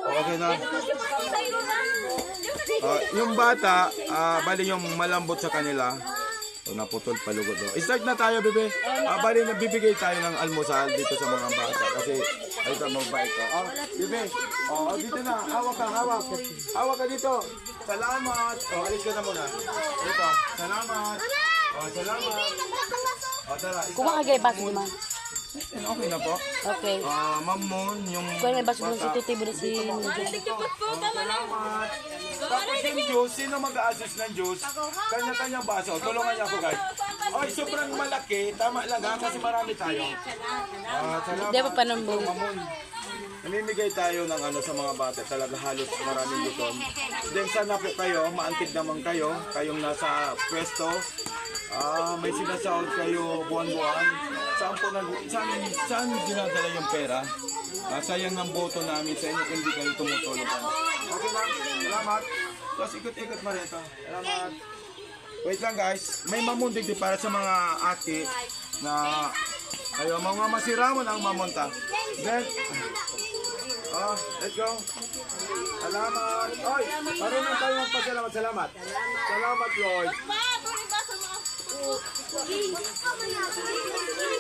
Okay na. Yung bata, bali yung malambot sa kanila. Naputol palugod. Start na tayo, bebe. Bali, nagbibigay tayo ng almusal dito sa mga bata. Kasi, ay ito, mabait ka. Bebe, dito na. Hawak ka, hawak. Hawak ka dito. Salamat. Alis ka na muna. Dito. Salamat. Salamat. Tara. Kuha ka gay baso naman. Okay na po. Okay. Ma'am Mon, yung Kuha may baso naman si Tuti mo na si... Salamat. Tapos yung juice, sino mag-a-adjust ng juice? Kanya-kanyang baso. Tulungan niya ako, guys. Ay, sobrang malaki. Tama lang ha, kasi marami tayo. Salamat. Di ba panambong? Mamon. Namimigay tayo ng ano sa mga bata. Talaga halos maraming gutom. Then sana po kayo, maantig naman kayo. Kayong nasa pwesto. May sinasahod kayo buwan-buwan. Saan dinadala yung pera? Sayang ng boto namin sa inyo kung hindi kayo tumutulong. Okay lang, salamat. Tapos ikot-ikot mo rito. Salamat. Wait lang guys, may mamundig din para sa mga ate na ayaw mga masiramon ang mamunta. Then, let's go. Salamat. Oy, marunong tayo magpasalamat. Salamat. Salamat, Lord.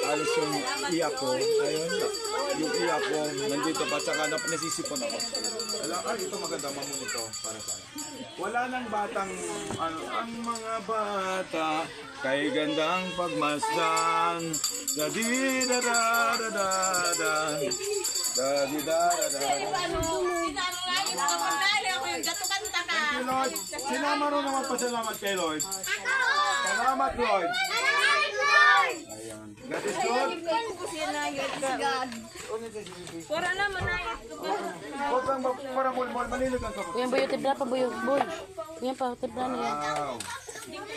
Alis yung iyak ko. Ayun, yung iyak ko. Nandito pa, tsaka nasisipon ako. Ay, ito maganda, mamon ito para sa akin. Wala nang batang, ang mga bata, kay gandang pagmasdan. Da-di-da-da-da-da-da. Da-di-da-da-da-da. Thank you, Lord. Sino marunong magpasalamat kay Lord? Salamat, Lord. Ayan. God is good. Para naman na Huwag kang parang mulmol. Malilig ang kapot. Kuya boy, tibla pa boy. Kuya pa, tibla na yan. Wow.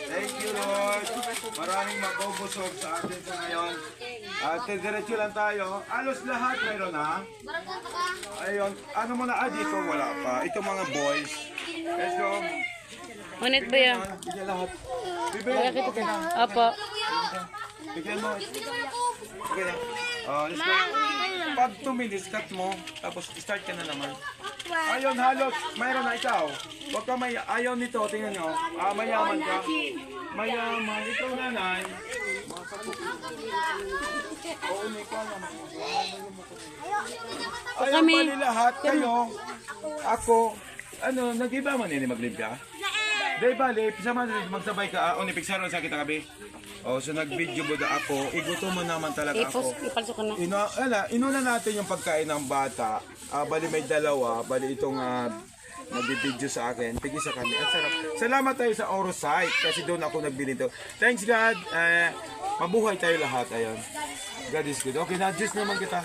Thank you, Lord. Maraming magubusog sa atin sa ngayon. At diretso lang tayo. Alos lahat mayroon ha. Ayun. Ano mo na? Dito wala pa. Ito mga boys. Let's go. Manit ba yan? Bigyan lahat. Kaya kita Okay na. Apo. Bigyan mo. Okay na. Let's go. Pag 2 minutes, cut mo. Tapos start ka na naman. Ayun, halos. Mayroon na ikaw. Huwag ka may ayaw nito. Tingnan nyo. Mayaman ka. Mayaman. Ikaw nanay. Oo, ikaw naman. Ayun pali lahat. Kayo. Ako. Ano, nag-iba man ini maglimpya? Day bali, magsabay ka. Piksaro sa kita kabi. So nag-video mo na ako. Iguto mo naman talaga ako. Ipalso ka na. Inuna natin yung pagkain ng bata. Bali may dalawa. Bali itong nag-video sa akin. Tigil sa kami. At sarap. Salamat tayo sa Orosite kasi doon ako nagbili ito. Thanks God. Mabuhay tayo lahat. Ayun. God is good. Okay na, juice naman kita.